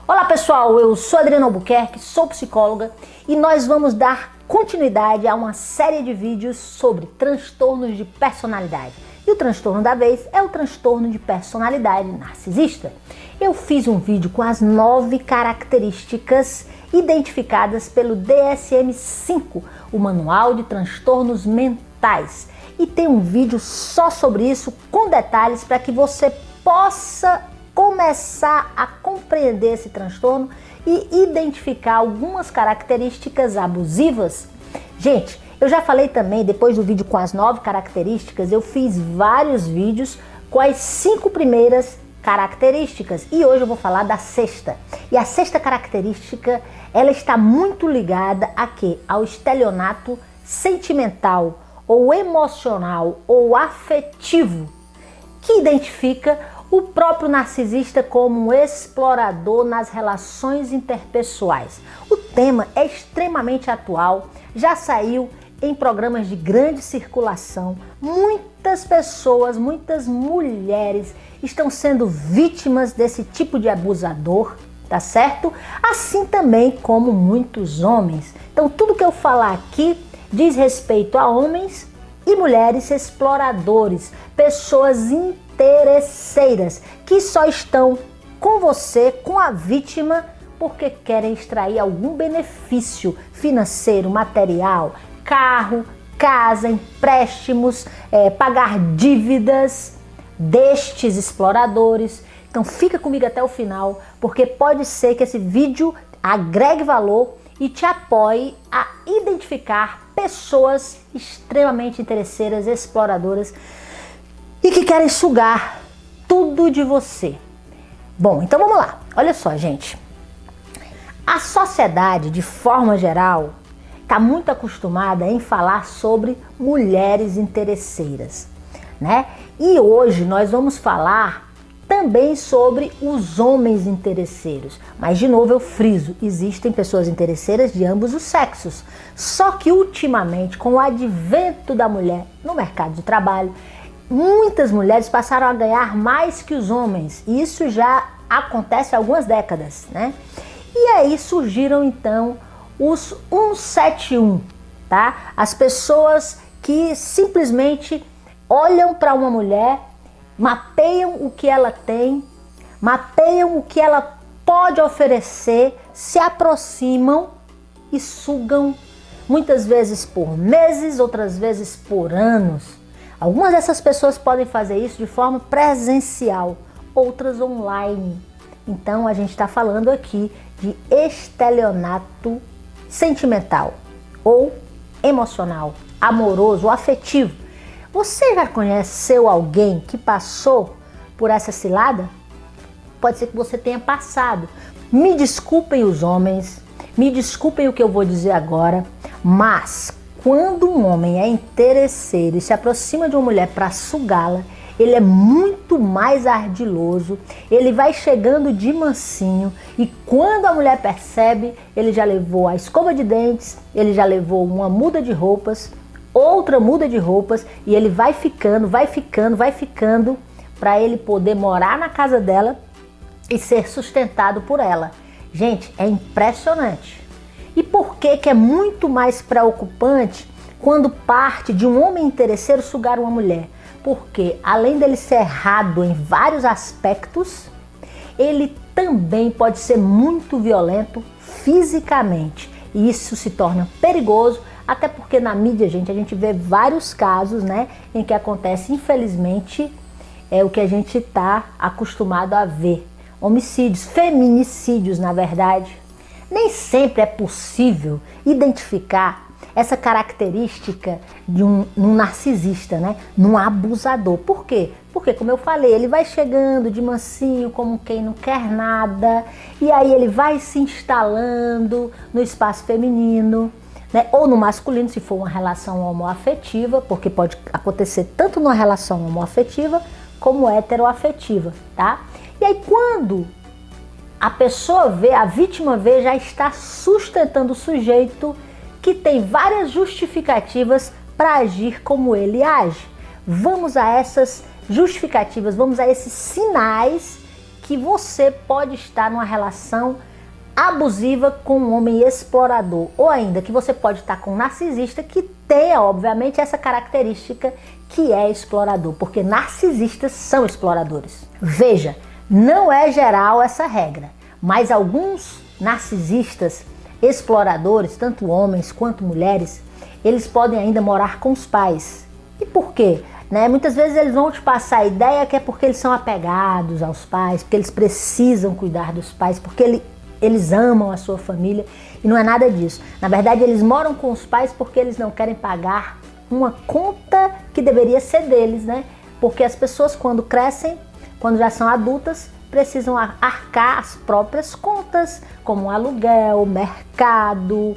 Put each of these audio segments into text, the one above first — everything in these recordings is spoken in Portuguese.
Olá pessoal, eu sou Adriana Albuquerque, sou psicóloga e nós vamos dar continuidade a uma série de vídeos sobre transtornos de personalidade. E o transtorno da vez é o transtorno de personalidade narcisista. Eu fiz um vídeo com as 9 características identificadas pelo DSM-5, o Manual de Transtornos Mentais. E tem um vídeo só sobre isso, com detalhes, para que você possa começar a compreender esse transtorno e identificar algumas características abusivas. Gente, eu já falei também, depois do vídeo com as 9 características, eu fiz vários vídeos com as 5 primeiras características e hoje eu vou falar da sexta. E a sexta característica, ela está muito ligada a quê? Ao estelionato sentimental ou emocional ou afetivo, que identifica o próprio narcisista como um explorador nas relações interpessoais. O tema é extremamente atual, já saiu em programas de grande circulação. Muitas pessoas, muitas mulheres estão sendo vítimas desse tipo de abusador, tá certo? Assim também como muitos homens. Então tudo que eu falar aqui diz respeito a homens e mulheres exploradores, pessoas interesseiras que só estão com você, com a vítima, porque querem extrair algum benefício financeiro, material, carro, casa, empréstimos, pagar dívidas destes exploradores. Então fica comigo até o final, porque pode ser que esse vídeo agregue valor e te apoie a identificar pessoas extremamente interesseiras, exploradoras e que querem sugar tudo de você. Bom, então vamos lá. Olha só, gente. A sociedade, de forma geral, está muito acostumada em falar sobre mulheres interesseiras, né? E hoje nós vamos falar também sobre os homens interesseiros. Mas, de novo, eu friso, existem pessoas interesseiras de ambos os sexos. Só que, ultimamente, com o advento da mulher no mercado de trabalho, muitas mulheres passaram a ganhar mais que os homens. E isso já acontece há algumas décadas, né? E aí surgiram, então, os 171, tá? As pessoas que simplesmente olham para uma mulher, mapeiam o que ela tem, mapeiam o que ela pode oferecer, se aproximam e sugam, muitas vezes por meses, outras vezes por anos. Algumas dessas pessoas podem fazer isso de forma presencial, outras online. Então a gente está falando aqui de estelionato sentimental ou emocional, amoroso ou afetivo. Você já conheceu alguém que passou por essa cilada? Pode ser que você tenha passado. Me desculpem os homens, me desculpem o que eu vou dizer agora, mas quando um homem é interesseiro e se aproxima de uma mulher para sugá-la, ele é muito mais ardiloso, ele vai chegando de mansinho e quando a mulher percebe, ele já levou a escova de dentes, ele já levou uma muda de roupas, outra muda de roupas e ele vai ficando para ele poder morar na casa dela e ser sustentado por ela. Gente, é impressionante. E por que é muito mais preocupante quando parte de um homem interesseiro sugar uma mulher? Porque além dele ser errado em vários aspectos, ele também pode ser muito violento fisicamente. E isso se torna perigoso, até porque na mídia, gente, a gente vê vários casos, né, em que acontece, infelizmente, o que a gente está acostumado a ver. Homicídios, feminicídios, na verdade. Nem sempre é possível identificar essa característica de um narcisista, né, num abusador. Por quê? Porque, como eu falei, ele vai chegando de mansinho, como quem não quer nada, e aí ele vai se instalando no espaço feminino, né, ou no masculino, se for uma relação homoafetiva, porque pode acontecer tanto numa relação homoafetiva como heteroafetiva, tá? E aí quando a pessoa vê, a vítima vê, já está sustentando o sujeito que tem várias justificativas para agir como ele age. Vamos a essas justificativas, vamos a esses sinais que você pode estar numa relação abusiva com um homem explorador, ou ainda que você pode estar com um narcisista que tenha, obviamente, essa característica que é explorador, porque narcisistas são exploradores. Veja, não é geral essa regra, mas alguns narcisistas exploradores, tanto homens quanto mulheres, eles podem ainda morar com os pais. E por quê? Muitas vezes eles vão te passar a ideia que é porque eles são apegados aos pais, porque eles precisam cuidar dos pais, porque eles amam a sua família, e não é nada disso. Na verdade, eles moram com os pais porque eles não querem pagar uma conta que deveria ser deles, né? Porque as pessoas, quando crescem, quando já são adultas, precisam arcar as próprias contas, como aluguel, mercado,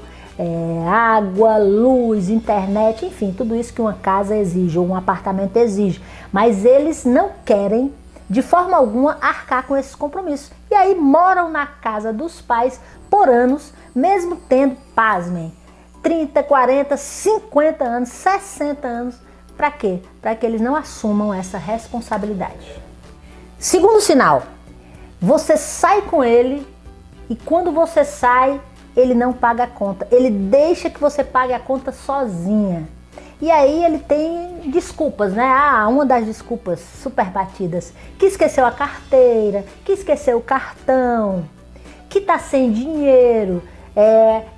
água, luz, internet, enfim, tudo isso que uma casa exige ou um apartamento exige. Mas eles não querem, de forma alguma, arcar com esses compromissos. E aí moram na casa dos pais por anos, mesmo tendo, pasmem, 30, 40, 50 anos, 60 anos. Para quê? Para que eles não assumam essa responsabilidade. Segundo sinal, você sai com ele e quando você sai, ele não paga a conta. Ele deixa que você pague a conta sozinha. E aí ele tem desculpas, né? Uma das desculpas super batidas, que esqueceu a carteira, que esqueceu o cartão, que tá sem dinheiro,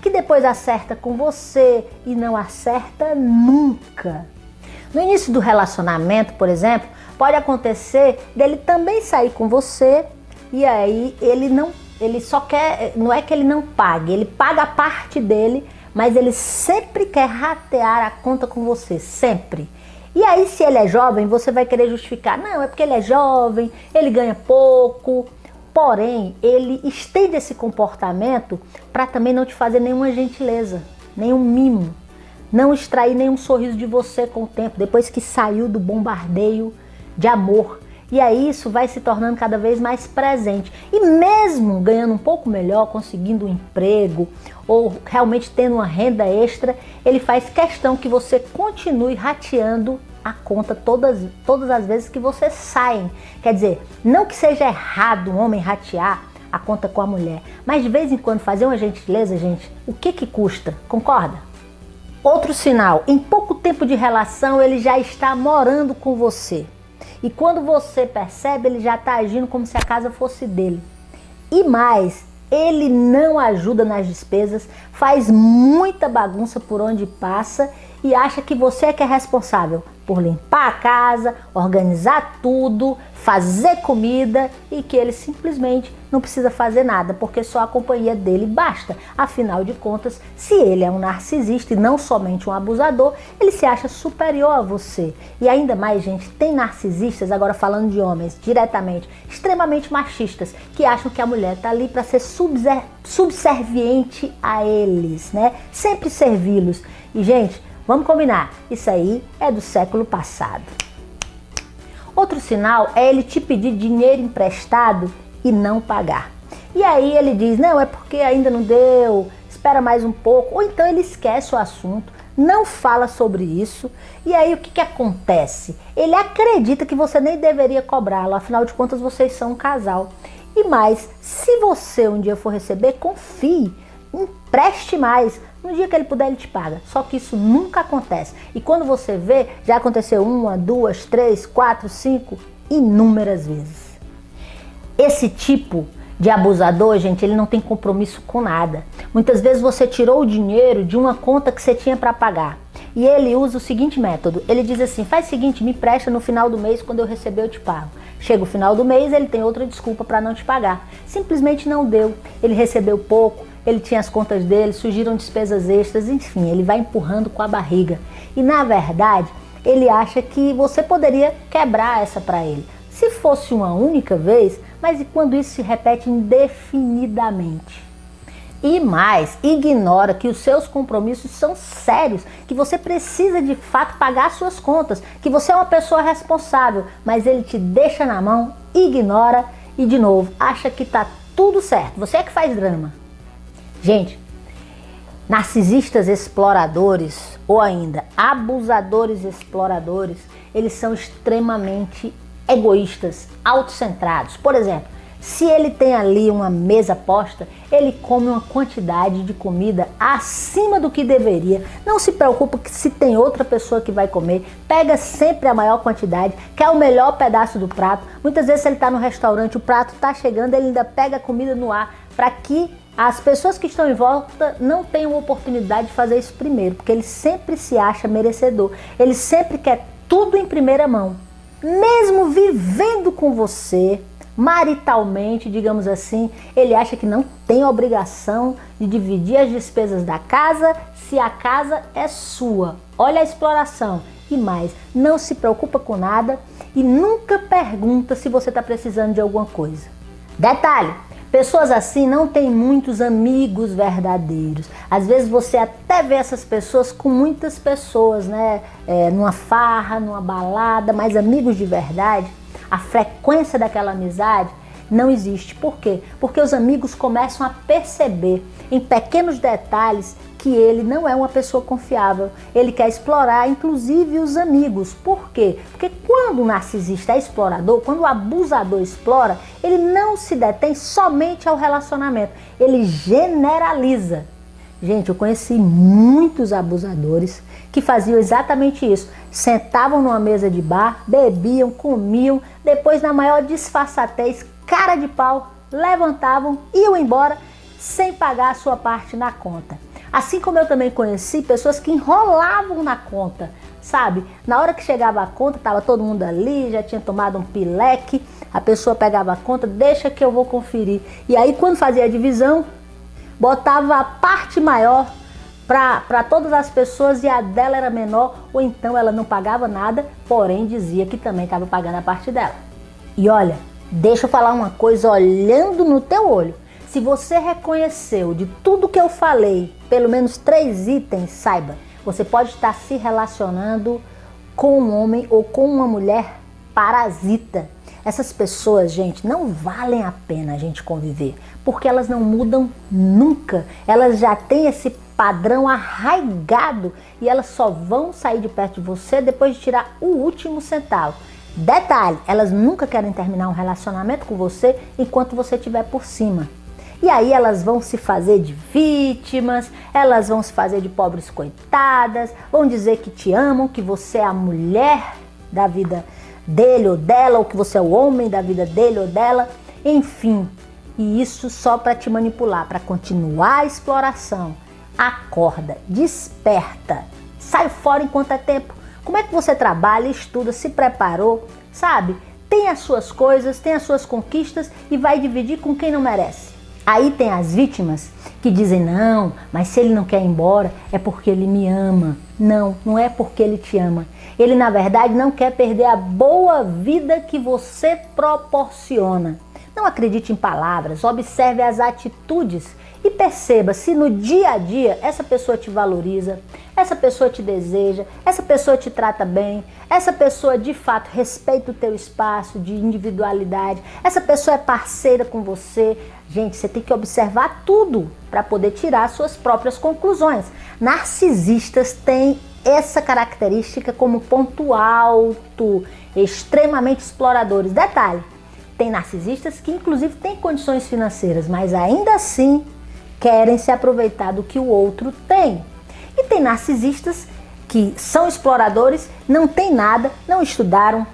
que depois acerta com você e não acerta nunca. No início do relacionamento, por exemplo, pode acontecer dele também sair com você e aí ele só quer, não é que ele não pague, ele paga a parte dele, mas ele sempre quer ratear a conta com você, sempre. E aí, se ele é jovem, você vai querer justificar, não, é porque ele é jovem, ele ganha pouco. Porém, ele estende esse comportamento para também não te fazer nenhuma gentileza, nenhum mimo, não extrair nenhum sorriso de você com o tempo, depois que saiu do bombardeio de amor. E aí isso vai se tornando cada vez mais presente. E mesmo ganhando um pouco melhor, conseguindo um emprego ou realmente tendo uma renda extra, ele faz questão que você continue rateando a conta todas as vezes que você saem. Quer dizer, não que seja errado um homem ratear a conta com a mulher, mas de vez em quando fazer uma gentileza, gente, o que custa? Concorda? Outro sinal, em pouco tempo de relação ele já está morando com você. E quando você percebe, ele já está agindo como se a casa fosse dele. E mais, ele não ajuda nas despesas, faz muita bagunça por onde passa e acha que você é que é responsável por limpar a casa, organizar tudo, fazer comida e que ele simplesmente não precisa fazer nada porque só a companhia dele basta. Afinal de contas, se ele é um narcisista e não somente um abusador, ele se acha superior a você. E ainda mais, gente, tem narcisistas, agora falando de homens diretamente, extremamente machistas, que acham que a mulher está ali para ser subserviente a eles, né? Sempre servi-los. E, gente, vamos combinar, isso aí é do século passado. Outro sinal é ele te pedir dinheiro emprestado e não pagar. E aí ele diz, não, é porque ainda não deu, espera mais um pouco. Ou então ele esquece o assunto, não fala sobre isso. E aí o que acontece? Ele acredita que você nem deveria cobrá-lo, afinal de contas vocês são um casal. E mais, se você um dia for receber, confie, empreste mais. No dia que ele puder, ele te paga. Só que isso nunca acontece. E quando você vê, já aconteceu 1, 2, 3, 4, 5, inúmeras vezes. Esse tipo de abusador, gente, ele não tem compromisso com nada. Muitas vezes você tirou o dinheiro de uma conta que você tinha para pagar. E ele usa o seguinte método. Ele diz assim, faz o seguinte, me presta no final do mês, quando eu receber eu te pago. Chega o final do mês, ele tem outra desculpa para não te pagar. Simplesmente não deu. Ele recebeu pouco. Ele tinha as contas dele, surgiram despesas extras, enfim, ele vai empurrando com a barriga. E na verdade, ele acha que você poderia quebrar essa para ele. Se fosse uma única vez, mas e quando isso se repete indefinidamente? E mais, ignora que os seus compromissos são sérios, que você precisa de fato pagar suas contas, que você é uma pessoa responsável, mas ele te deixa na mão, ignora e de novo, acha que tá tudo certo. Você é que faz drama. Gente, narcisistas exploradores ou ainda abusadores exploradores, eles são extremamente egoístas, autocentrados. Por exemplo, Se ele tem ali uma mesa posta, ele come uma quantidade de comida acima do que deveria. Não se preocupa que se tem outra pessoa que vai comer, pega sempre a maior quantidade, quer o melhor pedaço do prato. Muitas vezes se ele está no restaurante, o prato está chegando, ele ainda pega a comida no ar para que as pessoas que estão em volta não tenham oportunidade de fazer isso primeiro, porque ele sempre se acha merecedor, ele sempre quer tudo em primeira mão. Mesmo vivendo com você, maritalmente, digamos assim, ele acha que não tem obrigação de dividir as despesas da casa se a casa é sua. Olha a exploração. E mais, não se preocupa com nada e nunca pergunta se você está precisando de alguma coisa. Detalhe! Pessoas assim não têm muitos amigos verdadeiros. Às vezes você até vê essas pessoas com muitas pessoas, né? Numa farra, numa balada, mas amigos de verdade, a frequência daquela amizade não existe. Por quê? Porque os amigos começam a perceber em pequenos detalhes que ele não é uma pessoa confiável. Ele quer explorar, inclusive, os amigos. Por quê? Porque quando o narcisista é explorador, quando o abusador explora, ele não se detém somente ao relacionamento. Ele generaliza. Gente, eu conheci muitos abusadores que faziam exatamente isso. Sentavam numa mesa de bar, bebiam, comiam, depois na maior disfarçatez, cara de pau, levantavam, iam embora sem pagar a sua parte na conta. Assim como eu também conheci pessoas que enrolavam na conta, sabe? Na hora que chegava a conta, estava todo mundo ali, já tinha tomado um pileque, a pessoa pegava a conta, deixa que eu vou conferir. E aí quando fazia a divisão, botava a parte maior para todas as pessoas e a dela era menor, ou então ela não pagava nada, porém dizia que também estava pagando a parte dela. E olha, deixa eu falar uma coisa olhando no teu olho. Se você reconheceu de tudo que eu falei, pelo menos 3 itens, saiba, você pode estar se relacionando com um homem ou com uma mulher parasita. Essas pessoas, gente, não valem a pena a gente conviver, porque elas não mudam nunca. Elas já têm esse padrão arraigado e elas só vão sair de perto de você depois de tirar o último centavo. Detalhe, elas nunca querem terminar um relacionamento com você enquanto você estiver por cima. E aí elas vão se fazer de vítimas, elas vão se fazer de pobres coitadas, vão dizer que te amam, que você é a mulher da vida dele ou dela, ou que você é o homem da vida dele ou dela, enfim. E isso só para te manipular, para continuar a exploração. Acorda, desperta, sai fora enquanto é tempo. Como é que você trabalha, estuda, se preparou, sabe? Tem as suas coisas, tem as suas conquistas e vai dividir com quem não merece. Aí tem as vítimas que dizem, não, mas se ele não quer ir embora é porque ele me ama. Não, não é porque ele te ama. Ele, na verdade, não quer perder a boa vida que você proporciona. Não acredite em palavras, observe as atitudes e perceba se no dia a dia essa pessoa te valoriza, essa pessoa te deseja, essa pessoa te trata bem, essa pessoa de fato respeita o teu espaço de individualidade, essa pessoa é parceira com você. Gente, você tem que observar tudo para poder tirar suas próprias conclusões. Narcisistas têm essa característica como ponto alto, extremamente exploradores. Detalhe, tem narcisistas que inclusive têm condições financeiras, mas ainda assim querem se aproveitar do que o outro tem. E tem narcisistas que são exploradores, não têm nada, não estudaram,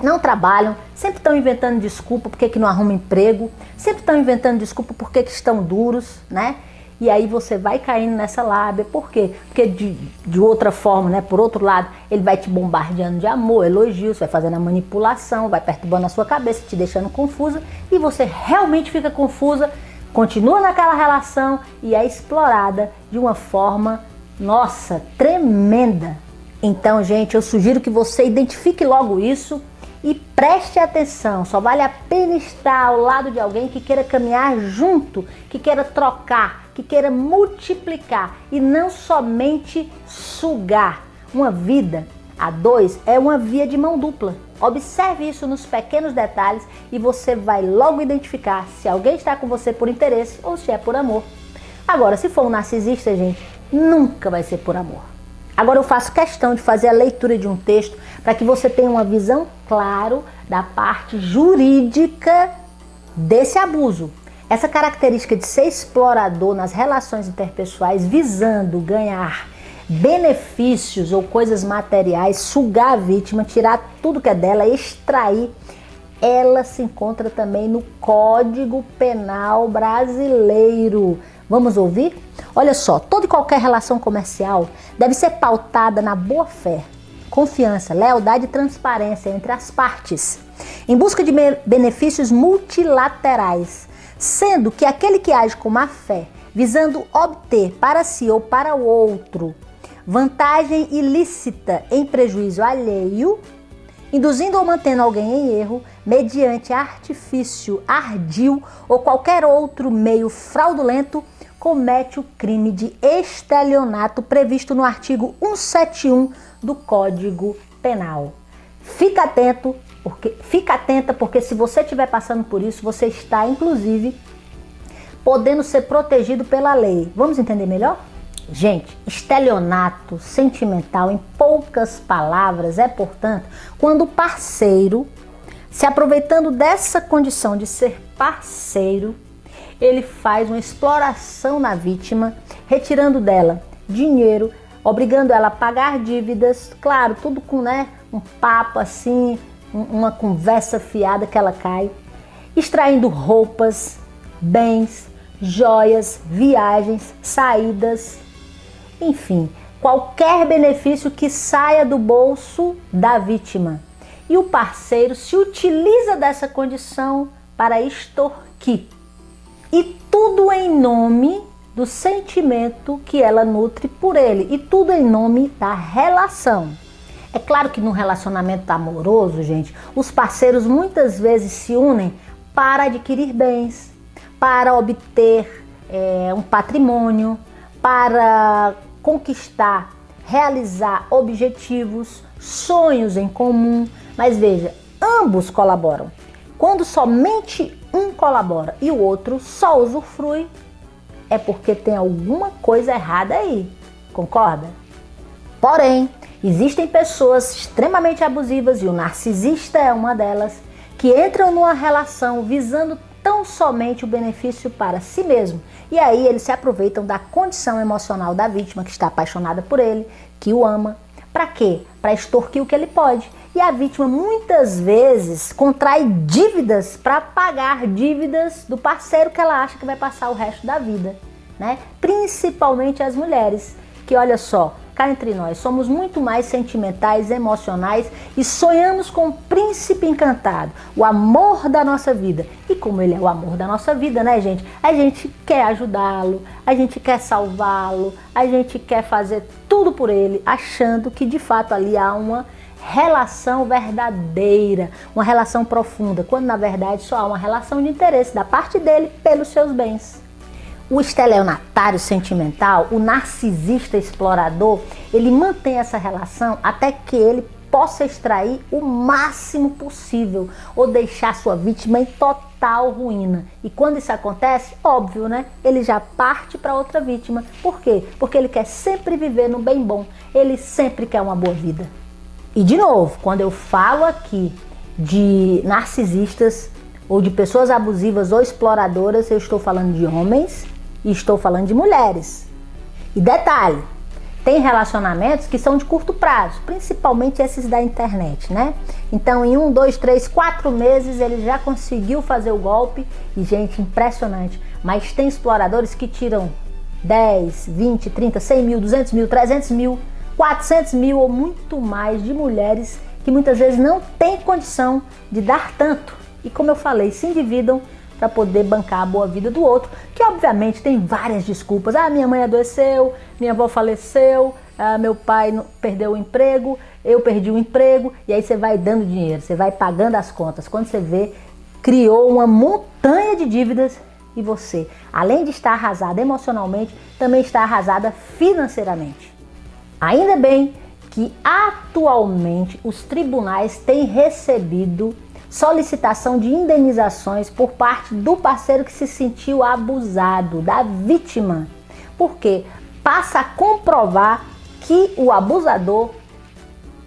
não trabalham, sempre estão inventando desculpa porque que não arrumam emprego, sempre estão inventando desculpa porque que estão duros, né? E aí você vai caindo nessa lábia. Por quê? Porque de outra forma, né? Por outro lado, ele vai te bombardeando de amor, elogios, vai fazendo a manipulação, vai perturbando a sua cabeça, te deixando confusa e você realmente fica confusa, continua naquela relação e é explorada de uma forma, nossa, tremenda. Então, gente, eu sugiro que você identifique logo isso e preste atenção. Só vale a pena estar ao lado de alguém que queira caminhar junto, que queira trocar, que queira multiplicar e não somente sugar. Uma vida a dois é uma via de mão dupla. Observe isso nos pequenos detalhes e você vai logo identificar se alguém está com você por interesse ou se é por amor. Agora, se for um narcisista, gente, nunca vai ser por amor. Agora eu faço questão de fazer a leitura de um texto para que você tenha uma visão clara da parte jurídica desse abuso. Essa característica de ser explorador nas relações interpessoais, visando ganhar benefícios ou coisas materiais, sugar a vítima, tirar tudo que é dela, extrair, ela se encontra também no Código Penal brasileiro. Vamos ouvir? Olha só, toda e qualquer relação comercial deve ser pautada na boa-fé, confiança, lealdade e transparência entre as partes, em busca de benefícios multilaterais, sendo que aquele que age com má fé, visando obter para si ou para o outro vantagem ilícita em prejuízo alheio, induzindo ou mantendo alguém em erro, mediante artifício ardil ou qualquer outro meio fraudulento, comete o crime de estelionato previsto no artigo 171 do Código Penal. Fica atenta, porque se você estiver passando por isso, você está, inclusive, podendo ser protegido pela lei. Vamos entender melhor? Gente, estelionato sentimental, em poucas palavras, é, portanto, quando o parceiro, se aproveitando dessa condição de ser parceiro, ele faz uma exploração na vítima, retirando dela dinheiro, obrigando ela a pagar dívidas, claro, tudo com um papo assim, uma conversa fiada que ela cai, extraindo roupas, bens, joias, viagens, saídas, enfim, qualquer benefício que saia do bolso da vítima. E o parceiro se utiliza dessa condição para extorquir. E tudo em nome do sentimento que ela nutre por ele. E tudo em nome da relação. É claro que no relacionamento amoroso, gente, os parceiros muitas vezes se unem para adquirir bens, para obter um patrimônio, para conquistar, realizar objetivos, sonhos em comum. Mas veja, ambos colaboram. Quando somente um colabora e o outro só usufrui, é porque tem alguma coisa errada aí, concorda? Porém, existem pessoas extremamente abusivas, e o narcisista é uma delas, que entram numa relação visando tão somente o benefício para si mesmo. E aí eles se aproveitam da condição emocional da vítima, que está apaixonada por ele, que o ama. Para quê? Para extorquir o que ele pode. E a vítima muitas vezes contrai dívidas para pagar dívidas do parceiro que ela acha que vai passar o resto da vida, né? Principalmente as mulheres, que olha só, cá entre nós, somos muito mais sentimentais, emocionais e sonhamos com o príncipe encantado, o amor da nossa vida. E como ele é o amor da nossa vida, né, gente? A gente quer ajudá-lo, a gente quer salvá-lo, a gente quer fazer tudo por ele, achando que de fato ali há uma relação verdadeira, uma relação profunda, quando na verdade só há uma relação de interesse da parte dele pelos seus bens. O estelionatário sentimental, o narcisista explorador, ele mantém essa relação até que ele possa extrair o máximo possível ou deixar sua vítima em total ruína. E quando isso acontece, óbvio, né? Ele já parte para outra vítima. Por quê? Porque ele quer sempre viver no bem bom. Ele sempre quer uma boa vida. E de novo, quando eu falo aqui de narcisistas ou de pessoas abusivas ou exploradoras, eu estou falando de homens e estou falando de mulheres. E detalhe, tem relacionamentos que são de curto prazo, principalmente esses da internet, né? Então em 1, 2, 3, 4 meses ele já conseguiu fazer o golpe e, gente, impressionante. Mas tem exploradores que tiram 10, 20, 30, 100 mil, 200 mil, 300 mil, 400 mil ou muito mais de mulheres que muitas vezes não têm condição de dar tanto. E como eu falei, se endividam para poder bancar a boa vida do outro, que obviamente tem várias desculpas. Ah, minha mãe adoeceu, minha avó faleceu, meu pai perdeu o emprego, eu perdi o emprego, e aí você vai dando dinheiro, você vai pagando as contas. Quando você vê, criou uma montanha de dívidas e você, além de estar arrasada emocionalmente, também está arrasada financeiramente. Ainda bem que atualmente os tribunais têm recebido solicitação de indenizações por parte do parceiro que se sentiu abusado, da vítima. Porque passa a comprovar que o abusador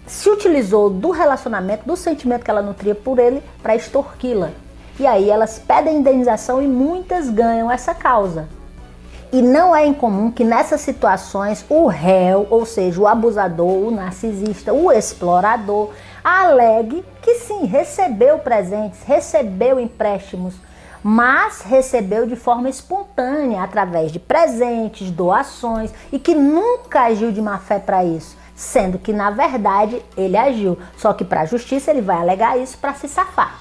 se utilizou do relacionamento, do sentimento que ela nutria por ele para extorquí-la. E aí elas pedem indenização e muitas ganham essa causa. E não é incomum que nessas situações o réu, ou seja, o abusador, o narcisista, o explorador, alegue que sim, recebeu presentes, recebeu empréstimos, mas recebeu de forma espontânea, através de presentes, doações, e que nunca agiu de má fé para isso, sendo que na verdade ele agiu, só que para a justiça ele vai alegar isso para se safar.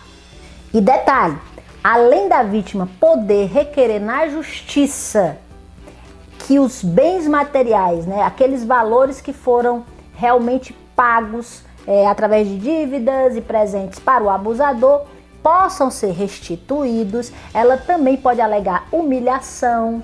E detalhe, além da vítima poder requerer na justiça que os bens materiais, né, aqueles valores que foram realmente pagos através de dívidas e presentes para o abusador, possam ser restituídos, ela também pode alegar humilhação,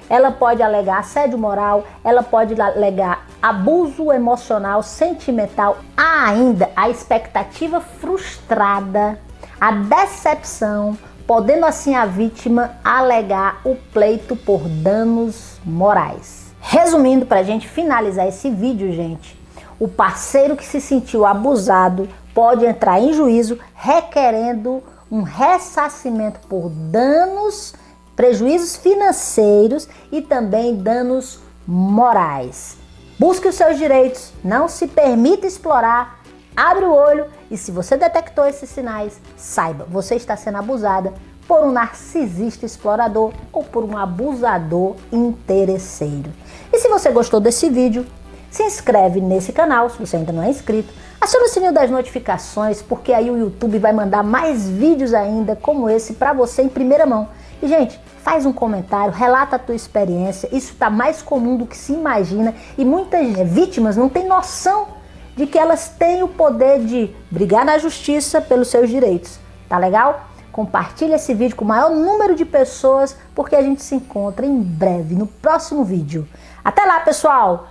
ela pode alegar assédio moral, ela pode alegar abuso emocional, sentimental, há ainda a expectativa frustrada, a decepção, podendo assim a vítima alegar o pleito por danos morais. Resumindo, para a gente finalizar esse vídeo, gente, o parceiro que se sentiu abusado pode entrar em juízo requerendo um ressarcimento por danos, prejuízos financeiros e também danos morais. Busque os seus direitos, não se permita explorar, abre o olho e se você detectou esses sinais, saiba, você está sendo abusada por um narcisista explorador ou por um abusador interesseiro. E se você gostou desse vídeo, se inscreve nesse canal, se você ainda não é inscrito, aciona o sininho das notificações, porque aí o YouTube vai mandar mais vídeos ainda como esse para você em primeira mão. E gente, faz um comentário, relata a tua experiência, isso está mais comum do que se imagina e muitas vítimas não têm noção de que elas têm o poder de brigar na justiça pelos seus direitos. Tá legal? Compartilha esse vídeo com o maior número de pessoas, porque a gente se encontra em breve no próximo vídeo. Até lá, pessoal!